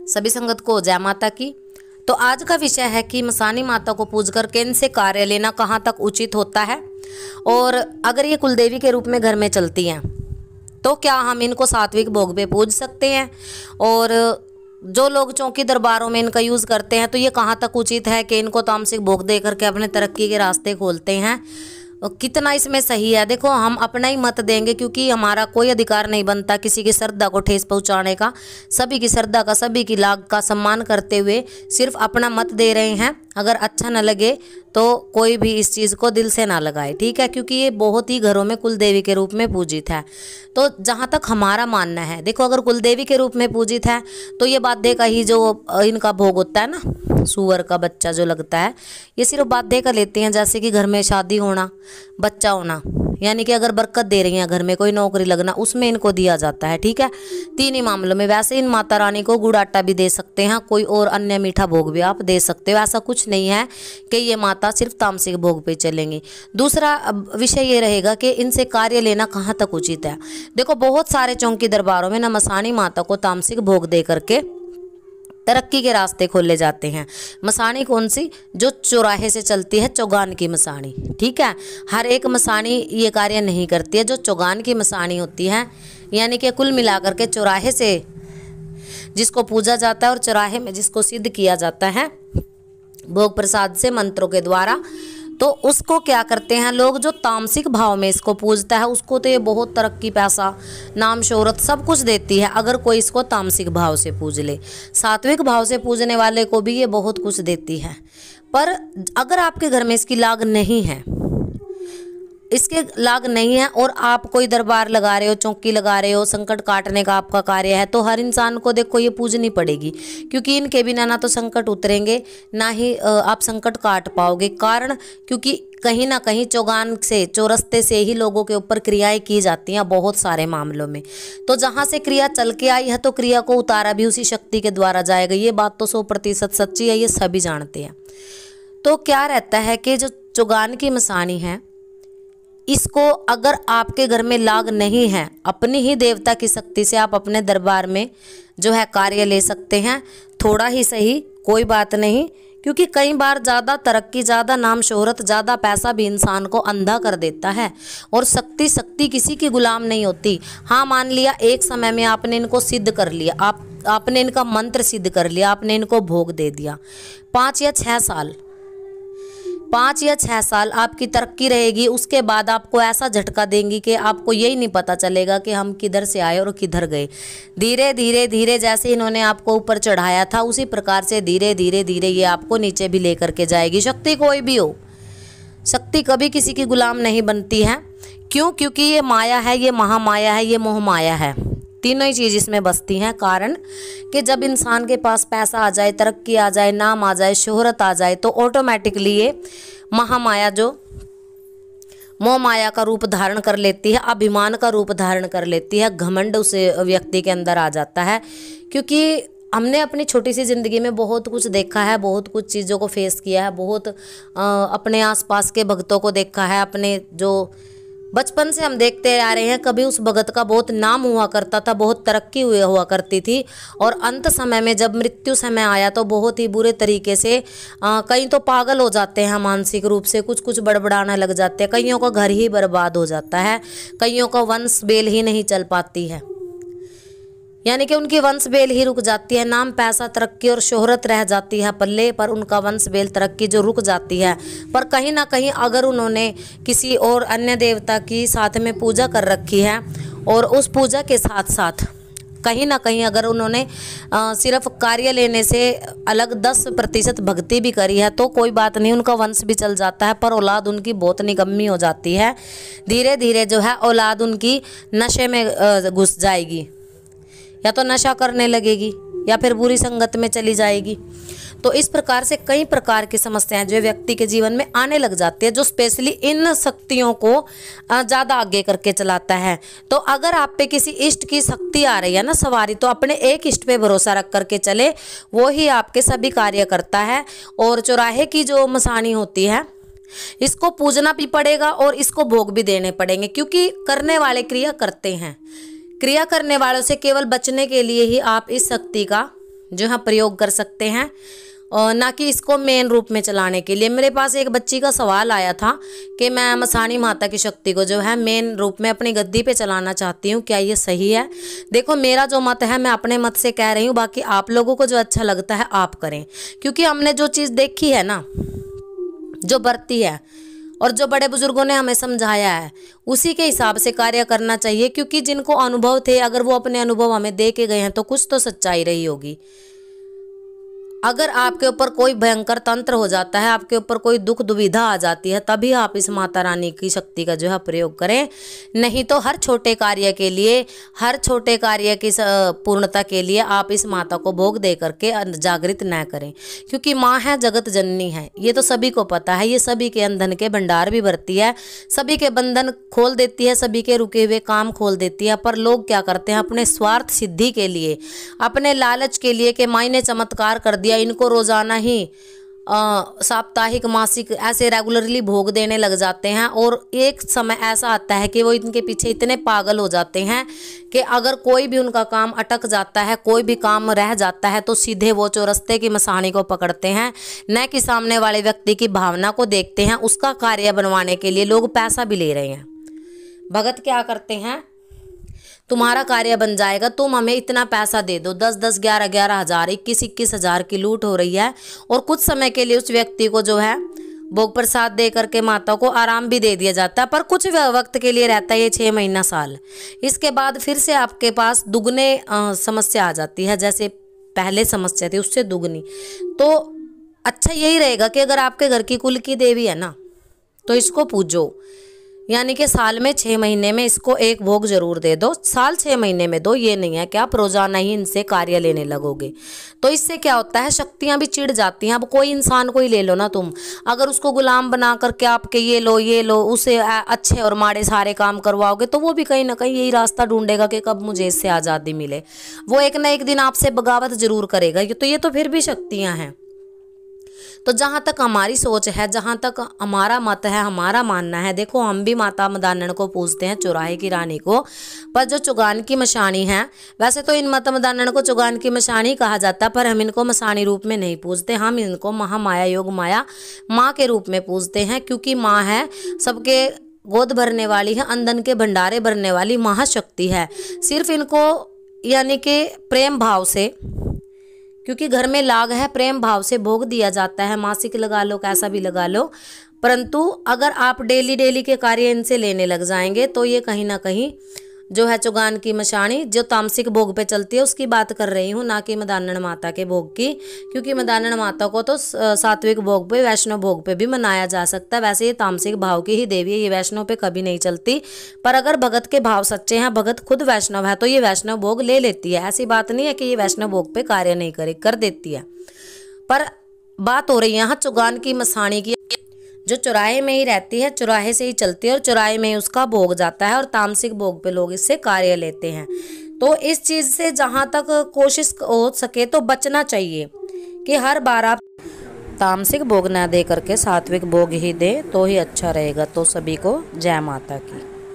सभी संगत को जय माता की। तो आज का विषय है कि मसानी माता को पूजकर किन से कार्य लेना कहाँ तक उचित होता है, और अगर ये कुलदेवी के रूप में घर में चलती हैं तो क्या हम इनको सात्विक भोग पे पूज सकते हैं, और जो लोग चौकी दरबारों में इनका यूज़ करते हैं तो ये कहाँ तक उचित है कि इनको तामसिक भोग दे करके अपने तरक्की के रास्ते खोलते हैं, कितना इसमें सही है। देखो, हम अपना ही मत देंगे क्योंकि हमारा कोई अधिकार नहीं बनता किसी की श्रद्धा को ठेस पहुंचाने का। सभी की श्रद्धा का, सभी की लाग का सम्मान करते हुए सिर्फ अपना मत दे रहे हैं। अगर अच्छा न लगे तो कोई भी इस चीज़ को दिल से ना लगाए, ठीक है, क्योंकि ये बहुत ही घरों में कुलदेवी के रूप में पूजित है। तो जहाँ तक हमारा मानना है, देखो, अगर कुलदेवी के रूप में पूजित है तो ये बाध्य का ही जो इनका भोग होता है ना, सूअर का बच्चा जो लगता है, ये सिर्फ बाध्य का लेते हैं। जैसे कि घर में शादी होना, बच्चा होना, यानी कि अगर बरकत दे रही हैं घर में, कोई नौकरी लगना, उसमें इनको दिया जाता है, ठीक है। तीन ही मामलों में। वैसे इन माता रानी को गुड़ आटा भी दे सकते हैं, कोई और अन्य मीठा भोग भी आप दे सकते हो। ऐसा कुछ नहीं है कि ये माता सिर्फ तामसिक भोग पे चलेंगी। दूसरा विषय ये रहेगा कि इनसे कार्य लेना कहाँ तक उचित है। देखो, बहुत सारे चौकी दरबारों में मसानी माता को तामसिक भोग दे करके तरक्की के रास्ते खोले जाते हैं। मसानी कौन सी? जो चौराहे से चलती है, चौगान की मसानी, ठीक है। हर एक मसानी ये कार्य नहीं करती है। जो चौगान की मसानी होती है, यानी कि कुल मिलाकर के चौराहे से जिसको पूजा जाता है और चौराहे में जिसको सिद्ध किया जाता है भोग प्रसाद से, मंत्रों के द्वारा, तो उसको क्या करते हैं लोग, जो तामसिक भाव में इसको पूजता है उसको तो ये बहुत तरक्की, पैसा, नाम, शोहरत सब कुछ देती है, अगर कोई इसको तामसिक भाव से पूज ले। सात्विक भाव से पूजने वाले को भी ये बहुत कुछ देती है। पर अगर आपके घर में इसकी लाग नहीं है, इसके लाग नहीं है, और आप कोई दरबार लगा रहे हो, चौकी लगा रहे हो, संकट काटने का आपका कार्य है, तो हर इंसान को देखो ये पूजनी पड़ेगी, क्योंकि इनके बिना ना तो संकट उतरेंगे, ना ही आप संकट काट पाओगे। कारण, क्योंकि कहीं ना कहीं चौगान से, चौरस्ते से ही लोगों के ऊपर क्रियाएं की जाती हैं बहुत सारे मामलों में। तो जहाँ से क्रिया चल के आई है तो क्रिया को उतारा भी उसी शक्ति के द्वारा जाएगा। ये बात तो 100% सच्ची है, ये सभी जानते हैं। तो क्या रहता है कि जो चौगान की मसानी है, इसको अगर आपके घर में लाग नहीं है, अपनी ही देवता की शक्ति से आप अपने दरबार में जो है कार्य ले सकते हैं। थोड़ा ही सही, कोई बात नहीं, क्योंकि कई बार ज़्यादा तरक्की, ज़्यादा नाम, शोहरत, ज़्यादा पैसा भी इंसान को अंधा कर देता है। और शक्ति किसी की गुलाम नहीं होती। हाँ, मान लिया एक समय में आपने इनको सिद्ध कर लिया, आपने इनका मंत्र सिद्ध कर लिया, आपने इनको भोग दे दिया, 5 या 6 साल आपकी तरक्की रहेगी। उसके बाद आपको ऐसा झटका देंगी कि आपको यही नहीं पता चलेगा कि हम किधर से आए और किधर गए। धीरे धीरे धीरे जैसे इन्होंने आपको ऊपर चढ़ाया था, उसी प्रकार से धीरे धीरे धीरे ये आपको नीचे भी लेकर के जाएगी। शक्ति कोई भी हो, शक्ति कभी किसी की गुलाम नहीं बनती है। क्यों? क्योंकि ये माया है, ये महामाया है, ये मोह माया है। तीनों ही चीज़ इसमें बसती हैं। कारण कि जब इंसान के पास पैसा आ जाए, तरक्की आ जाए, नाम आ जाए, शोहरत आ जाए, तो ऑटोमेटिकली ये महामाया जो मोह माया का रूप धारण कर लेती है, अभिमान का रूप धारण कर लेती है, घमंड उस व्यक्ति के अंदर आ जाता है। क्योंकि हमने अपनी छोटी सी ज़िंदगी में बहुत कुछ देखा है, बहुत कुछ चीज़ों को फेस किया है, बहुत अपने आसपास के भक्तों को देखा है, अपने जो बचपन से हम देखते आ रहे हैं। कभी उस भगत का बहुत नाम हुआ करता था, बहुत तरक्की हुआ करती थी, और अंत समय में जब मृत्यु समय आया तो बहुत ही बुरे तरीके से कई तो पागल हो जाते हैं मानसिक रूप से, कुछ बड़बड़ाने लग जाते हैं, कईयों का घर ही बर्बाद हो जाता है, कईयों का वंश बेल ही नहीं चल पाती है, यानी कि उनकी वंश बेल ही रुक जाती है। नाम, पैसा, तरक्की और शोहरत रह जाती है पल्ले, पर उनका वंश बेल, तरक्की जो रुक जाती है। पर कहीं ना कहीं अगर उन्होंने किसी और अन्य देवता की साथ में पूजा कर रखी है, और उस पूजा के साथ साथ कहीं ना कहीं अगर उन्होंने सिर्फ कार्य लेने से अलग 10% भक्ति भी करी है, तो कोई बात नहीं, उनका वंश भी चल जाता है, पर औलाद उनकी बहुत निकम्मी हो जाती है। धीरे धीरे जो है औलाद उनकी नशे में घुस जाएगी, या तो नशा करने लगेगी, या फिर बुरी संगत में चली जाएगी। तो इस प्रकार से कई प्रकार की समस्याएं जो व्यक्ति के जीवन में आने लग जाती है, जो स्पेशली इन शक्तियों को ज़्यादा आगे करके चलाता है। तो अगर आप पे किसी इष्ट की शक्ति आ रही है ना सवारी, तो अपने एक इष्ट पे भरोसा रख करके चले, वो ही आपके सभी कार्य करता है। और चौराहे की जो मसानी होती है, इसको पूजना भी पड़ेगा और इसको भोग भी देने पड़ेंगे, क्योंकि करने वाले क्रिया करते हैं। क्रिया करने वालों से केवल बचने के लिए ही आप इस शक्ति का जो है प्रयोग कर सकते हैं, और ना कि इसको मेन रूप में चलाने के लिए। मेरे पास एक बच्ची का सवाल आया था कि मैं मसाणी माता की शक्ति को जो है मेन रूप में अपनी गद्दी पे चलाना चाहती हूँ, क्या ये सही है? देखो, मेरा जो मत है मैं अपने मत से कह रही हूँ, बाकी आप लोगों को जो अच्छा लगता है आप करें, क्योंकि हमने जो चीज़ देखी है ना, जो बरती है और जो बड़े बुजुर्गों ने हमें समझाया है, उसी के हिसाब से कार्य करना चाहिए। क्योंकि जिनको अनुभव थे, अगर वो अपने अनुभव हमें दे के गए हैं तो कुछ तो सच्चाई रही होगी। अगर आपके ऊपर कोई भयंकर तंत्र हो जाता है, आपके ऊपर कोई दुख दुविधा आ जाती है, तभी आप इस माता रानी की शक्ति का जो है प्रयोग करें। नहीं तो हर छोटे कार्य के लिए, हर छोटे कार्य की पूर्णता के लिए आप इस माता को भोग दे करके जागृत न करें, क्योंकि माँ है, जगत जननी है, ये तो सभी को पता है। ये सभी के अंधन के भंडार भी भरती है, सभी के बंधन खोल देती है, सभी के रुके हुए काम खोल देती है। पर लोग क्या करते हैं, अपने स्वार्थ सिद्धि के लिए, अपने लालच के लिए कि माँ ने चमत्कार कर दिया, इनको रोजाना ही साप्ताहिक, मासिक ऐसे रेगुलरली भोग देने लग जाते हैं। और एक समय ऐसा आता है कि वो इनके पीछे इतने पागल हो जाते हैं कि अगर कोई भी उनका काम अटक जाता है, कोई भी काम रह जाता है, तो सीधे वो चौरस्ते की मसाणी को पकड़ते हैं, न कि सामने वाले व्यक्ति की भावना को देखते हैं। उसका कार्य बनवाने के लिए लोग पैसा भी ले रहे हैं। भगत क्या करते हैं, तुम्हारा कार्य बन जाएगा, तुम हमें इतना पैसा दे दो, 10-10, 11-11 हज़ार, 21-21 हज़ार की लूट हो रही है। और कुछ समय के लिए उस व्यक्ति को जो है भोग प्रसाद दे करके माता को आराम भी दे दिया जाता है, पर कुछ वक्त के लिए रहता है, ये 6 महीना, साल। इसके बाद फिर से आपके पास दुगने समस्या आ जाती है, जैसे पहले समस्या थी उससे दुगनी। तो अच्छा यही रहेगा कि अगर आपके घर की कुल की देवी है ना, तो इसको पूजो, यानी कि साल में 6 महीने में इसको एक भोग जरूर दे दो। साल 6 महीने में दो, ये नहीं है कि आप रोजाना ही इनसे कार्य लेने लगोगे। तो इससे क्या होता है, शक्तियां भी चिढ़ जाती हैं। अब कोई इंसान को ही ले लो ना तुम, अगर उसको गुलाम बना करके आपके ये लो उसे अच्छे और माड़े सारे काम करवाओगे, तो वो भी कहीं ना कहीं यही रास्ता ढूंढेगा कि कब मुझे इससे आज़ादी मिले। वो एक ना एक दिन आपसे बगावत जरूर करेगा। तो ये तो फिर भी शक्तियाँ हैं। तो जहाँ तक हमारी सोच है, जहाँ तक हमारा मत है, हमारा मानना है, देखो हम भी माता मदानन को पूजते हैं, चौराहे की रानी को, पर जो चुगान की मशानी है, वैसे तो इन माता मदानन को चुगान की मशानी कहा जाता है, पर हम इनको मशानी रूप में नहीं पूजते। हम इनको महामाया योग माया माँ के रूप में पूजते हैं, क्योंकि माँ है, सबके गोद भरने वाली है, अंधन के भंडारे भरने वाली महाशक्ति है। सिर्फ इनको यानी कि प्रेम भाव से, क्योंकि घर में लाग है, प्रेम भाव से भोग दिया जाता है। मासिक लगा लो, कैसा भी लगा लो, परंतु अगर आप डेली के कार्य इनसे लेने लग जाएंगे, तो ये कहीं ना कहीं जो है चुगान की मशानी जो तामसिक भोग पे चलती है उसकी बात कर रही हूँ, ना कि मदानन माता के भोग की। क्योंकि मदानन माता को तो सात्विक भोग पे, वैष्णव भोग पे भी मनाया जा सकता है। वैसे ये तामसिक भाव की ही देवी है, ये वैष्णव पे कभी नहीं चलती। पर अगर भगत के भाव सच्चे हैं, भगत खुद वैष्णव है, तो ये वैष्णव भोग ले लेती है। ऐसी बात नहीं है कि ये वैष्णव भोग पे कार्य नहीं कर देती है। पर बात हो रही है यहाँ चुगान की मसाणी की, जो चौराहे में ही रहती है, चौराहे से ही चलती है और चौराहे में ही उसका भोग जाता है, और तामसिक भोग पे लोग इससे कार्य लेते हैं। तो इस चीज़ से जहाँ तक कोशिश हो सके तो बचना चाहिए कि हर बार आप तामसिक भोग ना दे करके सात्विक भोग ही दे, तो ही अच्छा रहेगा। तो सभी को जय माता की।